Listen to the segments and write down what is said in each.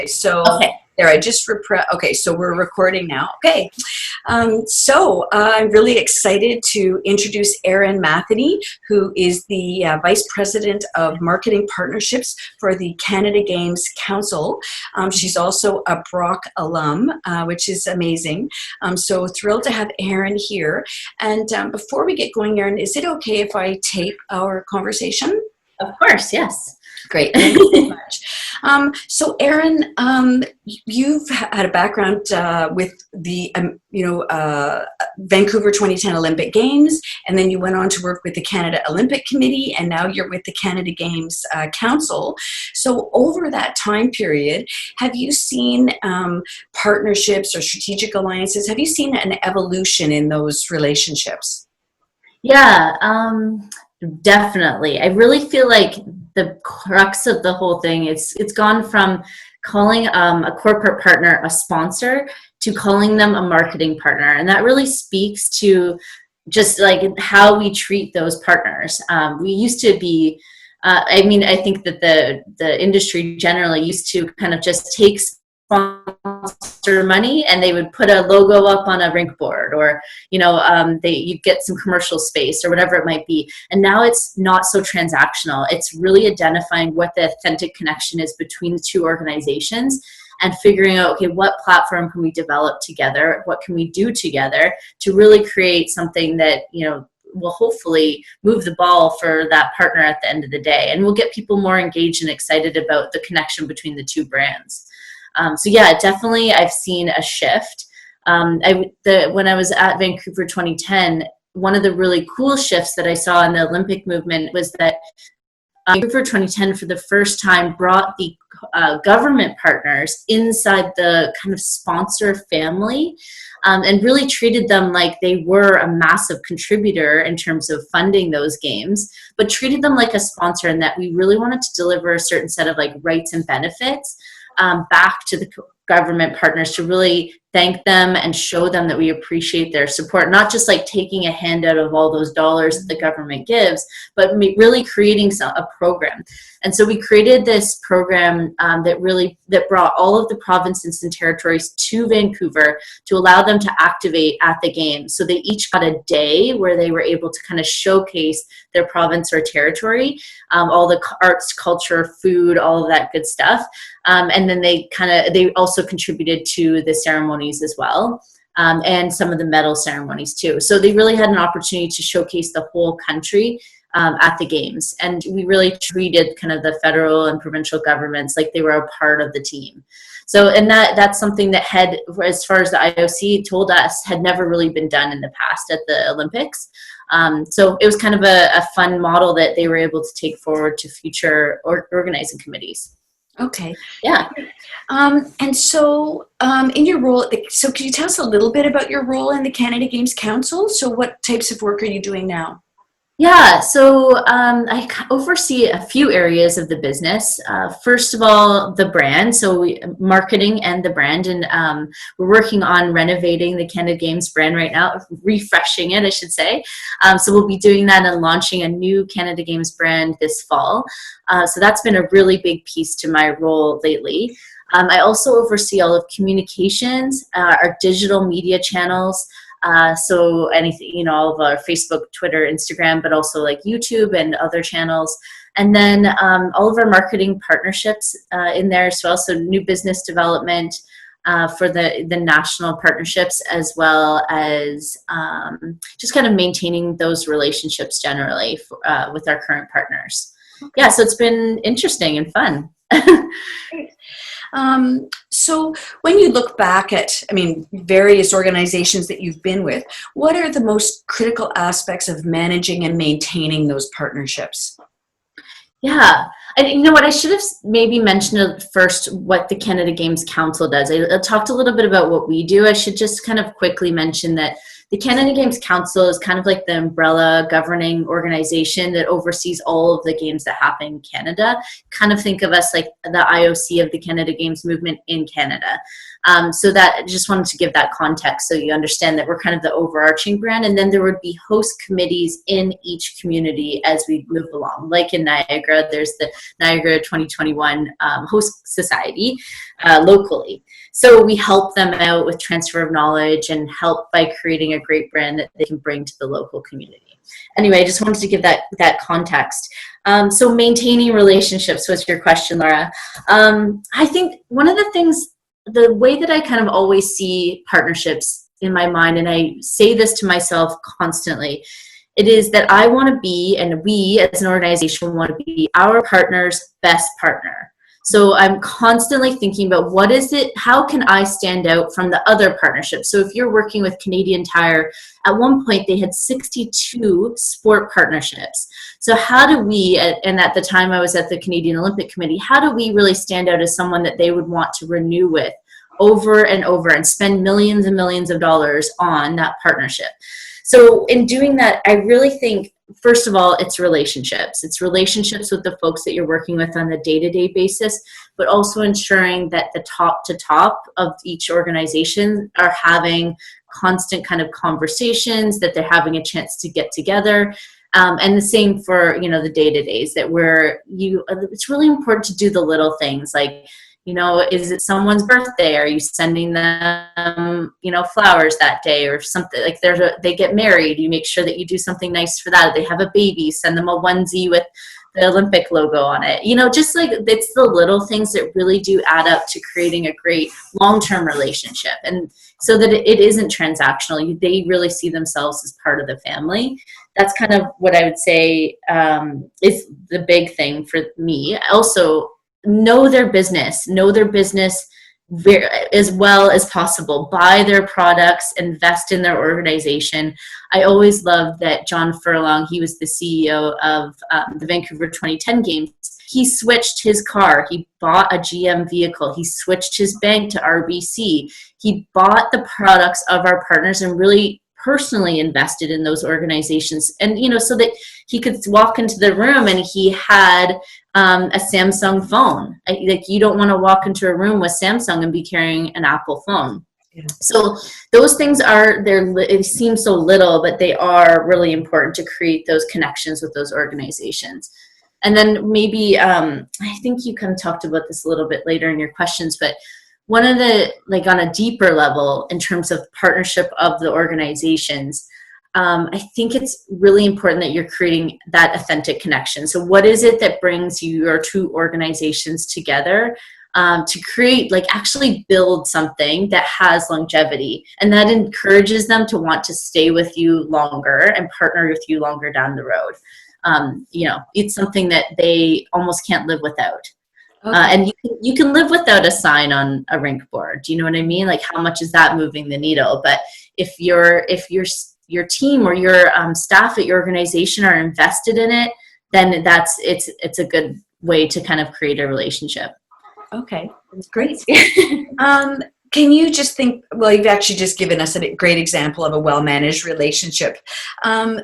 So Okay. there, I just okay, so we're recording now. Okay, so I'm really excited to introduce Erin Matheny, who is the Vice President of Marketing Partnerships for the Canada Games Council. She's also a Brock alum, which is amazing. So thrilled to have Erin here. And before we get going, Erin, is it okay if I tape our conversation? Of course, yes. Great, thank you so much. So, Erin, you've had a background with the, Vancouver 2010 Olympic Games, and then you went on to work with the Canada Olympic Committee, and now you're with the Canada Games Council. So, over that time period, have you seen partnerships or strategic alliances? Have you seen an evolution in those relationships? Yeah, definitely. I really feel like the crux of the whole thing, it's gone from calling a corporate partner a sponsor to calling them a marketing partner. And that really speaks to just like how we treat those partners. We used to be, I think that the industry generally used to kind of just take sponsor money and they would put a logo up on a rink board, or you'd get some commercial space or whatever it might be. And now it's not so transactional. It's really identifying what the authentic connection is between the two organizations and figuring out, okay, what platform can we develop together, what can we do together to really create something that will hopefully move the ball for that partner at the end of the day, and we'll get people more engaged and excited about the connection between the two brands. So yeah, definitely I've seen a shift. When I was at Vancouver 2010, one of the really cool shifts that I saw in the Olympic movement was that Vancouver 2010 for the first time brought the government partners inside the kind of sponsor family, and really treated them like they were a massive contributor in terms of funding those games, but treated them like a sponsor, and that we really wanted to deliver a certain set of like rights and benefits back to the government partners to really thank them and show them that we appreciate their support, not just like taking a handout of all those dollars that the government gives, but really creating a program. And so we created this program that brought all of the provinces and territories to Vancouver to allow them to activate at the games. So they each got a day where they were able to kind of showcase their province or territory, all the arts, culture, food, all of that good stuff. And then they also contributed to the ceremonies as well, and some of the medal ceremonies too. So they really had an opportunity to showcase the whole country at the games. And we really treated kind of the federal and provincial governments like they were a part of the team. So, and that's something that had, as far as the IOC told us, had never really been done in the past at the Olympics. So it was kind of a fun model that they were able to take forward to future organizing committees. Okay. Yeah. And so in your role, so can you tell us a little bit about your role in the Canada Games Council? So what types of work are you doing now? Yeah, so I oversee a few areas of the business. First of all, the brand, so marketing and the brand, and we're working on renovating the Canada Games brand right now, refreshing it, I should say. So we'll be doing that and launching a new Canada Games brand this fall. So that's been a really big piece to my role lately. I also oversee all of communications, our digital media channels. So anything, all of our Facebook, Twitter, Instagram, but also like YouTube and other channels. And then all of our marketing partnerships in there as well. So new business development for the national partnerships, as well as just kind of maintaining those relationships generally with our current partners. Okay. Yeah, so it's been interesting and fun. So when you look back at, various organizations that you've been with, what are the most critical aspects of managing and maintaining those partnerships? Yeah. And you know what, I should have maybe mentioned first what the Canada Games Council does. I talked a little bit about what we do. I should just kind of quickly mention that the Canada Games Council is kind of like the umbrella governing organization that oversees all of the games that happen in Canada. Kind of think of us like the IOC of the Canada Games movement in Canada. So that I just wanted to give that context so you understand that we're kind of the overarching brand. And then there would be host committees in each community as we move along. Like in Niagara, there's the Niagara 2021 Host Society locally. So we help them out with transfer of knowledge and help by creating a great brand that they can bring to the local community. Anyway, I just wanted to give that context. So maintaining relationships was your question, Laura. I think one of the things, the way that I kind of always see partnerships in my mind, and I say this to myself constantly, it is that I want to be, and we as an organization want to be, our partner's best partner. So I'm constantly thinking about what is it, how can I stand out from the other partnerships? So if you're working with Canadian Tire, at one point they had 62 sport partnerships. So how do we, and at the time I was at the Canadian Olympic Committee, how do we really stand out as someone that they would want to renew with over and over and spend millions and millions of dollars on that partnership? So in doing that, I really think, first of all, it's relationships. It's relationships with the folks that you're working with on a day-to-day basis, but also ensuring that the top to top of each organization are having constant kind of conversations, that they're having a chance to get together. And the same for, the day-to-days, that it's really important to do the little things, like, is it someone's birthday? Are you sending them, flowers that day or something? Like they get married, you make sure that you do something nice for that. If they have a baby, send them a onesie with the Olympic logo on it. Just like it's the little things that really do add up to creating a great long-term relationship. And so that it isn't transactional. They really see themselves as part of the family. That's kind of what I would say is the big thing for me. Also, know their business as well as possible. Buy their products, invest in their organization. I always loved that John Furlong, he was the CEO of the Vancouver 2010 Games. He switched his car. He bought a GM vehicle. He switched his bank to RBC. He bought the products of our partners and really personally invested in those organizations. And, so that he could walk into the room and he had a Samsung phone. Like, you don't want to walk into a room with Samsung and be carrying an Apple phone. Yeah. So those things it seems so little, but they are really important to create those connections with those organizations. And then maybe, I think you kind of talked about this a little bit later in your questions, but one of the, like on a deeper level in terms of partnership of the organizations, I think it's really important that you're creating that authentic connection. So what is it that brings your two organizations together to create, actually build something that has longevity and that encourages them to want to stay with you longer and partner with you longer down the road? It's something that they almost can't live without. Okay. And you can live without a sign on a rink board. Do you know what I mean? Like, how much is that moving the needle? But if your team or your staff at your organization are invested in it, then it's a good way to kind of create a relationship. Okay, that's great. Can you just think, well, you've actually just given us a great example of a well-managed relationship.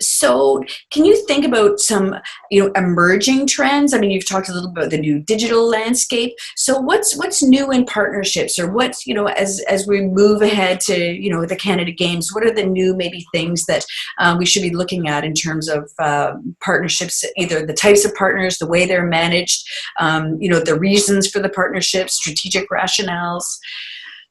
So can you think about some, emerging trends? I mean, you've talked a little about the new digital landscape. So what's new in partnerships, or what's, as we move ahead to, the Canada Games, what are the new maybe things that we should be looking at in terms of partnerships, either the types of partners, the way they're managed, the reasons for the partnerships, strategic rationales?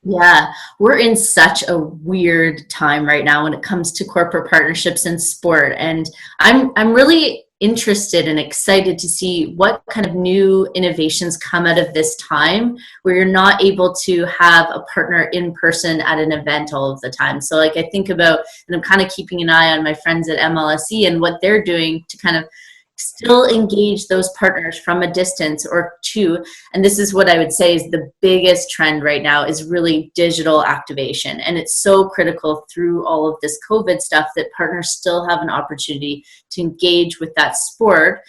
Yeah, we're in such a weird time right now when it comes to corporate partnerships in sport. And I'm really interested and excited to see what kind of new innovations come out of this time where you're not able to have a partner in person at an event all of the time. So I think about, and I'm kind of keeping an eye on my friends at MLSE and what they're doing to kind of still engage those partners from a distance or two. And this is what I would say is the biggest trend right now is really digital activation. And it's so critical through all of this COVID stuff that partners still have an opportunity to engage with that sport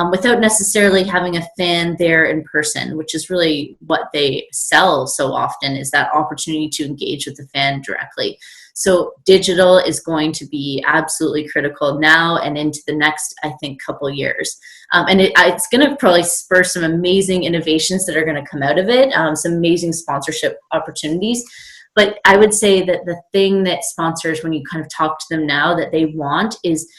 without necessarily having a fan there in person, which is really what they sell so often, is that opportunity to engage with the fan directly. So digital is going to be absolutely critical now and into the next, I think, couple years. And it's going to probably spur some amazing innovations that are going to come out of it, some amazing sponsorship opportunities. But I would say that the thing that sponsors, when you kind of talk to them now, that they want is,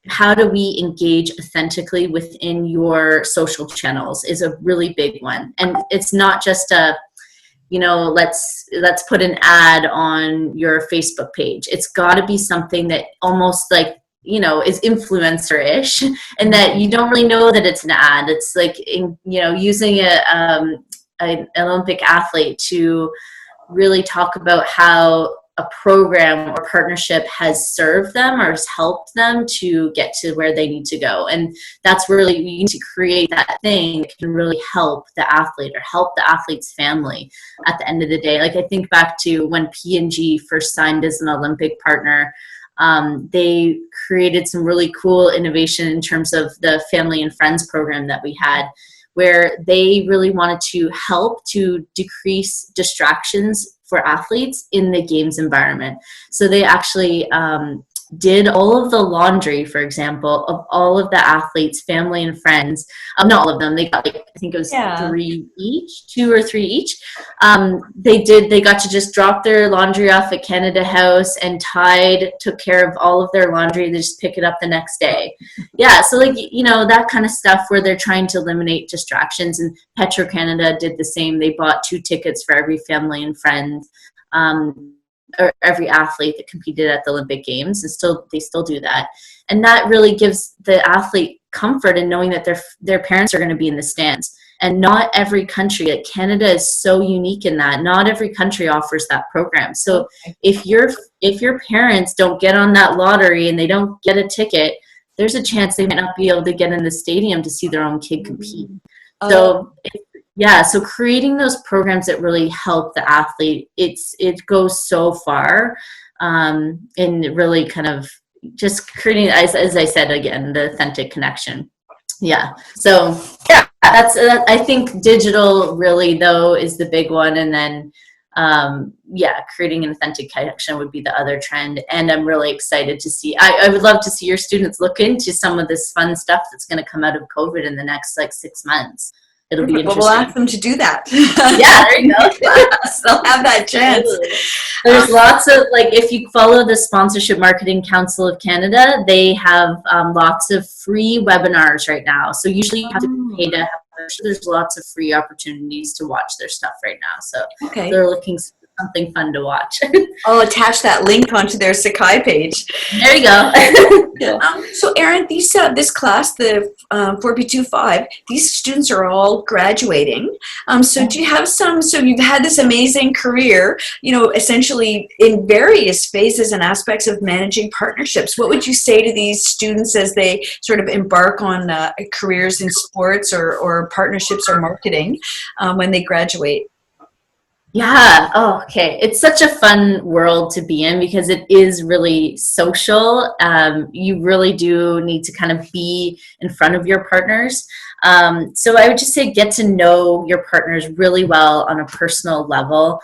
how do we engage authentically within your social channels is a really big one. And it's not just a, let's put an ad on your Facebook page. It's got to be something that almost like, is influencer-ish, and that you don't really know that it's an ad. It's like, using an Olympic athlete to really talk about how a program or partnership has served them or has helped them to get to where they need to go. And that's really, you need to create that thing that can really help the athlete or help the athlete's family at the end of the day. Like, I think back to when P&G first signed as an Olympic partner. They created some really cool innovation in terms of the family and friends program that we had, where they really wanted to help to decrease distractions for athletes in the games environment. So they actually did all of the laundry, for example, of all of the athletes' family and friends. Not all of them. They got, like, I think it was 3 each, 2 or 3 each. They got to just drop their laundry off at Canada House, and Tide took care of all of their laundry. They just pick it up the next day. Yeah, so like, that kind of stuff where they're trying to eliminate distractions. And Petro-Canada did the same. They bought 2 tickets for every family and friend. Or every athlete that competed at the Olympic Games, and they still do that. And that really gives the athlete comfort in knowing that their parents are going to be in the stands. And not every country, like Canada is so unique in that, not every country offers that program. So if your parents don't get on that lottery and they don't get a ticket, there's a chance they might not be able to get in the stadium to see their own kid compete. So creating those programs that really help the athlete, it goes so far in really kind of just creating, as I said, again, the authentic connection. Yeah. So yeah, I think digital really, though, is the big one. And then, creating an authentic connection would be the other trend. And I'm really excited to see, I would love to see your students look into some of this fun stuff that's going to come out of COVID in the next 6 months. It'll be interesting. We'll ask them to do that. Yeah, there you go. They'll have that chance. There's lots of, if you follow the Sponsorship Marketing Council of Canada, they have lots of free webinars right now. So usually you have to pay to have them. There's lots of free opportunities to watch their stuff right now. So they're looking for something fun to watch. I'll attach that link onto their Sakai page. There you go. So Erin, this class, the 4P25, these students are all graduating. So do you have so you've had this amazing career, essentially in various phases and aspects of managing partnerships. What would you say to these students as they sort of embark on careers in sports or partnerships or marketing when they graduate? Yeah. Oh, okay. It's such a fun world to be in because it is really social. You really do need to kind of be in front of your partners. So I would just say get to know your partners really well on a personal level.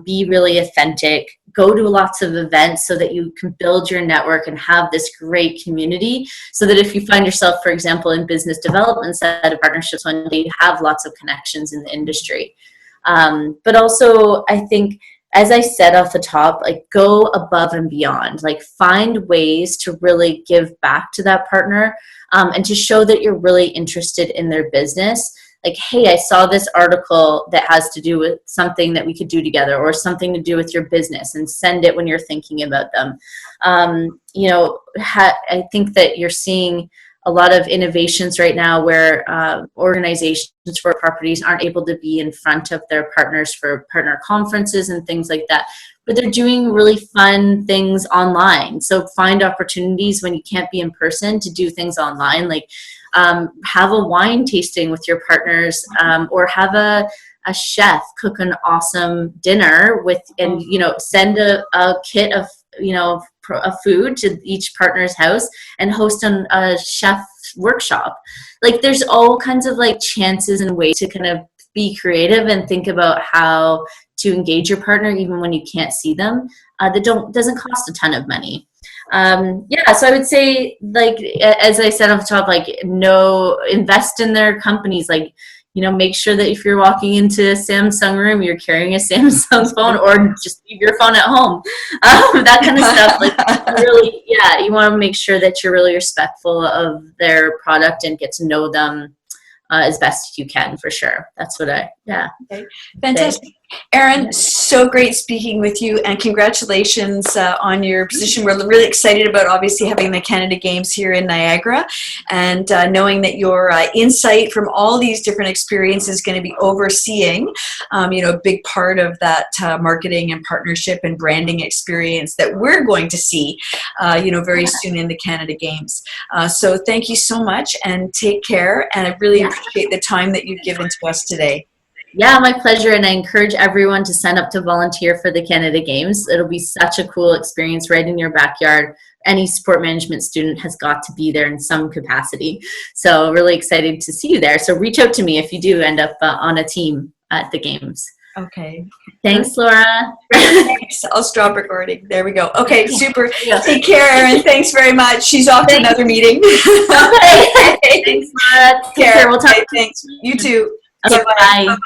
Be really authentic. Go to lots of events so that you can build your network and have this great community, so that if you find yourself, for example, in business development side of partnerships, one day you have lots of connections in the industry. But also, I think, as I said off the top, go above and beyond, find ways to really give back to that partner, and to show that you're really interested in their business. Hey, I saw this article that has to do with something that we could do together, or something to do with your business, and send it when you're thinking about them. I think that you're seeing a lot of innovations right now where organizations for properties aren't able to be in front of their partners for partner conferences and things like that, but they're doing really fun things online. So find opportunities when you can't be in person to do things online, have a wine tasting with your partners, or have a chef cook an awesome dinner and send a kit of a food to each partner's house and host a chef workshop. There's all kinds of chances and ways to kind of be creative and think about how to engage your partner even when you can't see them. that doesn't cost a ton of money. Yeah, so I would say, like, as I said off the top, like, invest in their companies. Like, make sure that if you're walking into a Samsung room, you're carrying a Samsung phone, or just leave your phone at home. That kind of stuff. Like, really, yeah, you want to make sure that you're really respectful of their product and get to know them as best you can, for sure. That's what Okay. Fantastic. Erin, so great speaking with you, and congratulations on your position. We're really excited about obviously having the Canada Games here in Niagara, and knowing that your insight from all these different experiences is going to be overseeing, a big part of that marketing and partnership and branding experience that we're going to see, very soon in the Canada Games. So thank you so much, and take care. And I really appreciate the time that you've given to us today. Yeah, my pleasure. And I encourage everyone to sign up to volunteer for the Canada Games. It'll be such a cool experience right in your backyard. Any sport management student has got to be there in some capacity. So really excited to see you there. So reach out to me if you do end up on a team at the Games. Okay. Thanks, Laura. Thanks. I'll stop recording. There we go. Okay, super. Take care, Erin. Thanks very much. She's off to another meeting. Okay. Thanks, Laura. Take care. We'll talk. Thanks. You too. Okay, bye.